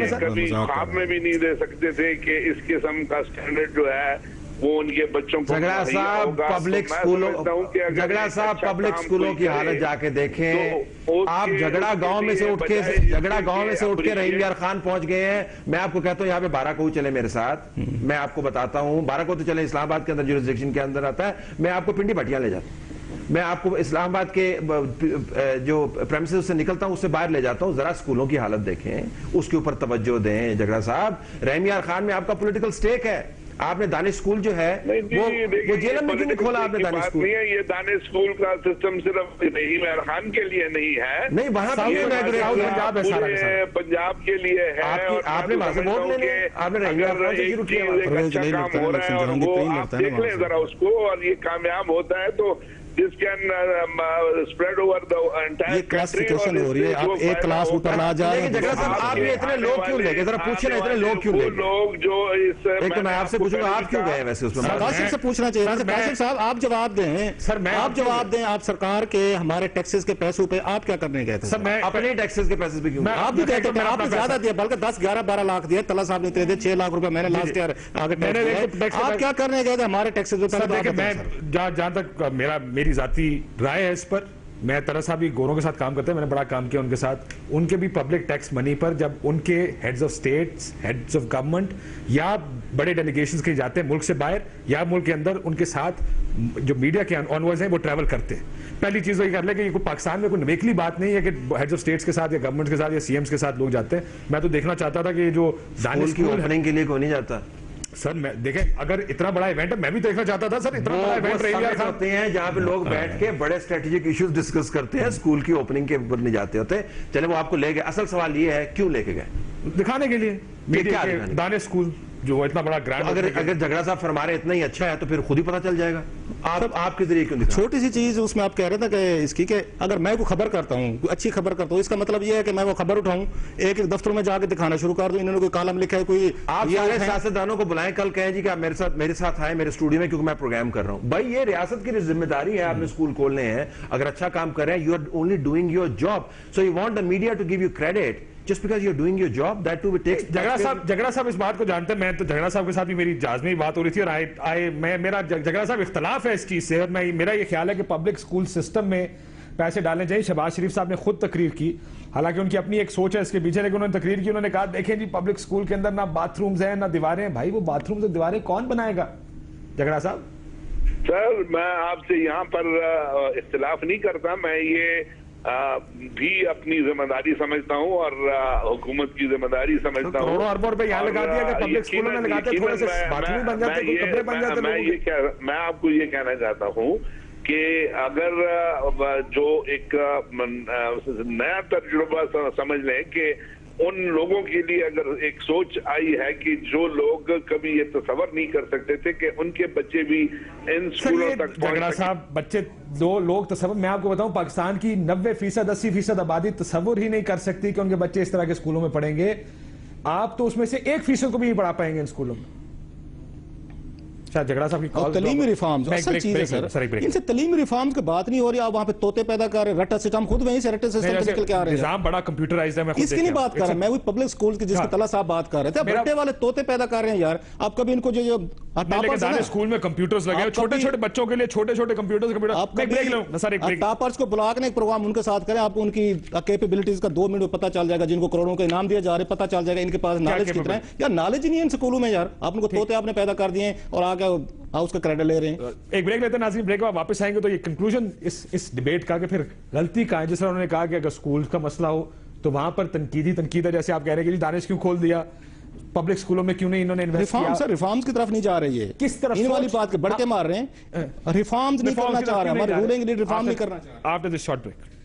कभी ख्वाब में भी नहीं दे सकते थे कि इस किस्म का स्टैंडर्ड जो है वो उनके बच्चों को। झगड़ा साहब पब्लिक स्कूलों, झगड़ा साहब पब्लिक स्कूलों की हालत जाके देखें। आप झगड़ा गांव में से उठ के रहीम यार खान पहुंच गए हैं। मैं आपको कहता हूं यहाँ पे बाराकोट चले मेरे साथ, मैं आपको बताता हूं। बाराकोट तो चले इस्लामाबाद के अंदर जुरिसडिक्शन के अंदर आता है। मैं आपको पिंडी भटिया ले जाता हूं, मैं आपको इस्लामाबाद के जो प्रेमिसेस से निकलता हूं उससे बाहर ले जाता हूं। जरा स्कूलों की हालत देखें, उसके ऊपर तवज्जो दें। झगड़ा साहब रहीम यार खान में आपका पॉलिटिकल स्टेक है। आपने दानिश स्कूल जो है वो जेल में क्यों नहीं खोला आपने दानिश स्कूल? नहीं है, ये दानिश स्कूल का सिस्टम सिर्फ रहीम यार खान के लिए नहीं है, नहीं वहां पंजाब के लिए है। आपने वहां से वोट लेने, आपने रहीम यार खान से शुरू किया। अच्छा काम हो रहा है और वो आप देख लें जरा उसको, और ये कामयाब होता है तो This can spread over the entire ये क्लासिफिकेशन हो रही है। आप एक क्लास ऊपर ना जाए। लेकिन झगड़ा साहब आप ये इतने लोग क्यों लेंगे? जरा पूछे ना, इतने लोग क्यों लेंगे? लोग जो इस एक तो मैं आपसे पूछूंगा आप क्यों गए वैसे उसमें? काशिफ से पूछना चाहिए। काशिफ साहब आप जवाब दें सर, आप जवाब दें। आप सरकार के हमारे टैक्सेस के पैसों पे आप क्या करने गए थे? सर मैं अपने टैक्सेस के पैसे पे क्यों? आप भी कहते हैं आपने ज्यादा दिया, बल्कि 10, 11, 12 लाख दिए। तला साहब ने दे 6 लाख रुपए मैंने लास्ट ईयर आगे। आप क्या करने गए थे हमारे टैक्सेस पे? जहां तक मेरी जाती राय है इस पर, मैं तरह साहब भी गोरों के साथ काम करते हैं, मैंने बड़ा काम किया उनके साथ। उनके भी पब्लिक टैक्स मनी पर जब उनके heads of states, heads of government या बड़े डेलीगेशंस के जाते हैं मुल्क से बाहर या मुल्क के अंदर, उनके साथ जो मीडिया के ऑनवर्स हैं वो ट्रैवल करते हैं। पहली चीज ये कर ले कि ये पाकिस्तान में कोई नवेकली बात नहीं है कि हेड्स ऑफ स्टेट्स के साथ या गवर्नमेंट के साथ या सीएम्स के साथ लोग जाते हैं। मैं तो देखना चाहता था कि जो दानिश की ओपनिंग के लिए कोई नहीं जाता सर। मैं देखें अगर इतना बड़ा इवेंट है, मैं भी देखना चाहता था सर। इतना बड़ा इवेंट होते हैं जहां पे लोग बैठ के बड़े स्ट्रेटेजिक इश्यूज डिस्कस करते हैं, स्कूल की ओपनिंग के ऊपर नहीं जाते होते। चले वो आपको ले गए, असल सवाल ये है क्यों लेके गए? दिखाने के लिए मीडिया के दानिश स्कूल जो इतना बड़ा ग्रैंड। अगर झगड़ा साहब फरमा रहे इतना ही अच्छा है तो फिर खुद ही पता चल जाएगा। आपके जरिए क्यों दिखा? छोटी सी चीज उसमें आप कह रहे थे कि इसकी के अगर मैं कोई खबर करता हूँ, अच्छी खबर करता हूँ, इसका मतलब ये है कि मैं वो खबर उठाऊं, एक दफ्तर में जाकर दिखाना शुरू कर दूं, इन्होंने कोई कॉलम लिखा है, कोई आप सारे सियासतदानों को बुलाएं, कल कहें जी कि आप मेरे साथ आए मेरे स्टूडियो में क्योंकि मैं प्रोग्राम कर रहा हूं। भाई ये रियासत की जिम्मेदारी है, आपने स्कूल खोलने हैं, अगर अच्छा काम कर रहे हैं, you are only doing your job, so you want the media to give you credit just because you're doing your job, that too will take। झगड़ा साहब इस बात को जानते हैं। मैं तो झगड़ा साहब के साथ भी मेरी जाज़मी बात हो रही थी और मेरा झगड़ा साहब इख्तलाफ है इस चीज से। और मेरा ये ख्याल है कि पब्लिक स्कूल सिस्टम में पैसे डालने चाहिए। शहबाज शरीफ साहब ने खुद तकरीर की, हालांकि उनकी अपनी एक सोच है इसके पीछे, लेकिन उन्होंने तकरीर की, उन्होंने कहा देखें जी पब्लिक स्कूल के अंदर ना बाथरूम्स हैं ना दीवारें हैं। भाई वो बाथरूम्स और दीवारें कौन बनाएगा? झगड़ा साहब सर मैं आपसे यहाँ पर इख्तिलाफ नहीं करता, मैं ये भी अपनी जिम्मेदारी समझता हूँ और हुकूमत की जिम्मेदारी समझता हूँ। करोड़ों अरबों रुपए यहाँ लगा दिया कि पब्लिक स्कूलों में लगाते, थोड़े से बाथरूम बन जाते, कमरे बन जाते। मैं आपको ये कहना चाहता हूँ कि अगर जो एक नया तजुर्बा समझ लें कि उन लोगों के लिए अगर एक सोच आई है कि जो लोग कभी ये तसव्वुर नहीं कर सकते थे कि उनके बच्चे भी इन स्कूलों तक झगड़ा साहब बच्चे दो लोग तसव्वुर, मैं आपको बताऊं पाकिस्तान की 90%, 80% आबादी तसव्वुर ही नहीं कर सकती कि उनके बच्चे इस तरह के स्कूलों में पढ़ेंगे। आप तो उसमें से 1% को भी नहीं पढ़ा पाएंगे इन स्कूलों में। झगड़ा साहब की तलीमी रिफॉर्म्स असल चीज है सर, इनसे तलीमी रिफॉर्म्स की बात नहीं हो रही। आप वहां पे तोते पैदा कर रहे हैं, रट्टा सिस्टम, खुद वहीं से रट्टे सिस्टम निकल के आ रहे हैं। निजाम बड़ा कंप्यूटराइज्ड है। मैं इसकी नहीं बात कर रहा, मैं वही पब्लिक स्कूल की जिसकी तला साहब बात कर रहे थे। रट्टे वाले तोते पैदा कर रहे हैं यार। आप कभी इनको जो स्कूल में कंप्यूटर्स लगे, छोटे छोटे बच्चों के लिए छोटे छोटे कंप्यूटर्स, टॉपर्स को बुला के एक प्रोग्राम उनके साथ करें, आपको उनकी कैपेबिलिटीज का 2 मिनट में पता चल जाएगा। जिनको करोड़ों के इनाम दिए जा रहे पता चल जाएगा इनके पास नॉलेज कितना है। यार नॉलेज ही नहीं है इन स्कूलों में यार। आप उनको तोते आपने पैदा कर दिए और आगे उसका क्रेडिट ले रहे हैं। एक ब्रेक लेते हैं नाज़रीन, ब्रेक के बाद वापस आएंगे तो ये कंक्लूजन इस डिबेट का कि फिर गलती का है। जिस तरह उन्होंने कहा कि अगर स्कूल का मसला हो तो वहां पर तनकीद है, जैसे आप कह रहे हैं कि दानिश क्यों खोल दिया, पब्लिक स्कूलों में क्यों नहीं इन्होंने इन्वेस्ट किया? सर रिफॉर्म्स की तरफ नहीं जा रही है, किस तरफ इन वाली बात के बढ़ के मार रहे हैं। रिफॉर्म्स नहीं करना चाह रहे, हमारे रूलिंग रिफॉर्म नहीं करना चाह रहे। After this short break